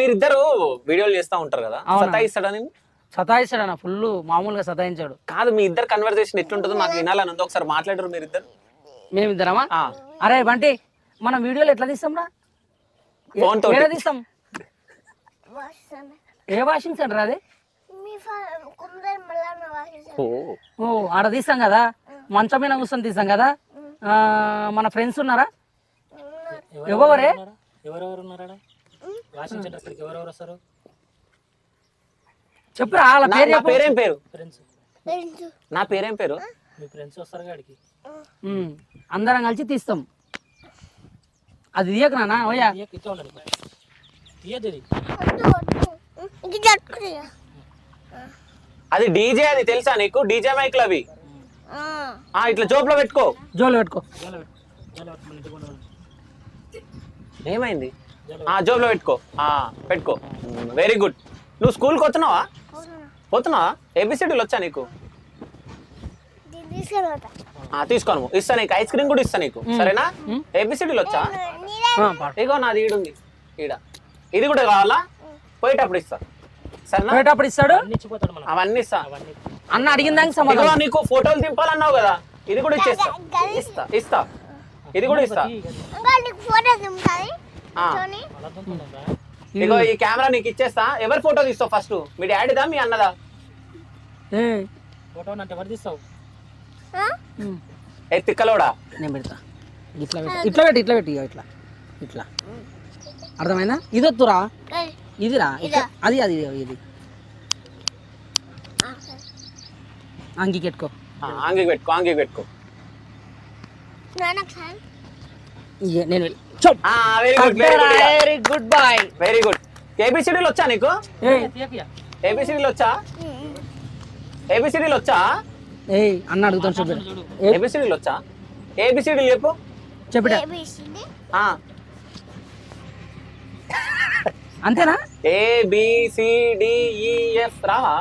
మీరిద్దరు వీడియోలు చేస్తా ఉంటారు కదా, సతాయిస్తాడా నేను? సతాయిస్తాడన్న ఫుల్ మామూలుగా సతాయించాడు. కాదు, మీ ఇద్దరు కన్వర్సేషన్ ఎట్లుంటుందో నాకు వినాలని ఉంది. ఒకసారి మాట్లాడరు మీరిద్దరు. మేమిద్దరమా? అరే బంటి, మన వీడియోలు ఎట్లా తీస్తాం రా? ఫోన్ తో తీస్తాం. ఏ వాషింగ్ సెంటర్ అది? ఓ ఆడ తీస్తాం కదా, మంచం మీద కూర్చొని తీస్తాం కదా. మన ఫ్రెండ్స్ ఉన్నారా? ఎవరే? ఎవరెవరు ఉన్నారా వాషింగ్ సెంటర్? ఎవరెవరు వస్తారు చెప్పురా. వాళ్ళ పేరు చెప్పు. పేరేం పేరు? ఫ్రెండ్స్. నా పేరేం పేరు? మీ ఫ్రెండ్స్ వస్తారు గాడికి. అందరం కలిసి తీస్తాం. అది తీయకు నాన్న. ఓయా ఇట్లా ఉండాలి, తీయదు. అది డీజే, అది తెలుసా నీకు? డీజే మైక్లు అవి. ఇట్లా జోబులో పెట్టుకో. జోలో పెట్టుకో. ఏమైంది? జోబులో పెట్టుకో. పెట్టుకో. Very good. నువ్వు స్కూల్కి వస్తున్నావా? పోతున్నావా? ఏబిసిడీలు వచ్చా నీకు? తీసుకోను. ఇస్తా నీకు ఐస్ క్రీమ్ కూడా ఇస్తా నీకు, సరేనా? ఏబిసిడీలు వచ్చా? ఇగో నాది ఈడుంది ఈడ. ఇది కూడా కావాలా? పోయేటప్పుడు ఇస్తా, సరేనా? పోయేటప్పుడు ఇస్తాడు. అవన్నీ ఇస్తా. అన్న అడిగిన దానికి సమాధానం. నీకు ఫోటోలు దింపాలన్నావు కదా, ఇది కూడా ఇచ్చేస్తా. ఇస్తా ఇది కూడా ఇస్తా. ఇగో ఈ కెమెరా నీకు ఇచ్చేస్తా. ఎవరి ఫోటో తీస్తావు ఫస్ట్? మీ డాడీదా మీ అన్నదా? ఫోటో అంటే ఎవరు తీస్తావు? తిక్కలోడా? నేను పెడతా. ఇట్లా పెట్టి ఇట్లా పెట్టి ఇట్లా పెట్టి ఇట్లా ఇట్లా. అర్థమైందా? ఇది వద్దురా, ఇదిరా. అది అది ఇది అంగికి పెట్టుకో. అంగికి పెట్టుకో. అంగికి పెట్టుకో. నేను very good boy. Very good. ఏబిసిడీలు వచ్చా నీకు? ఏబిసిడీలు వచ్చా? ఏబిసిడీలు వచ్చా? అన్న అడుగుతాను చెప్పు. ఏబిసిడీలు వచ్చా? ఏబిసిడీలు చెప్పు. చెప్పట. అంతేనా? ABCDEF రావా?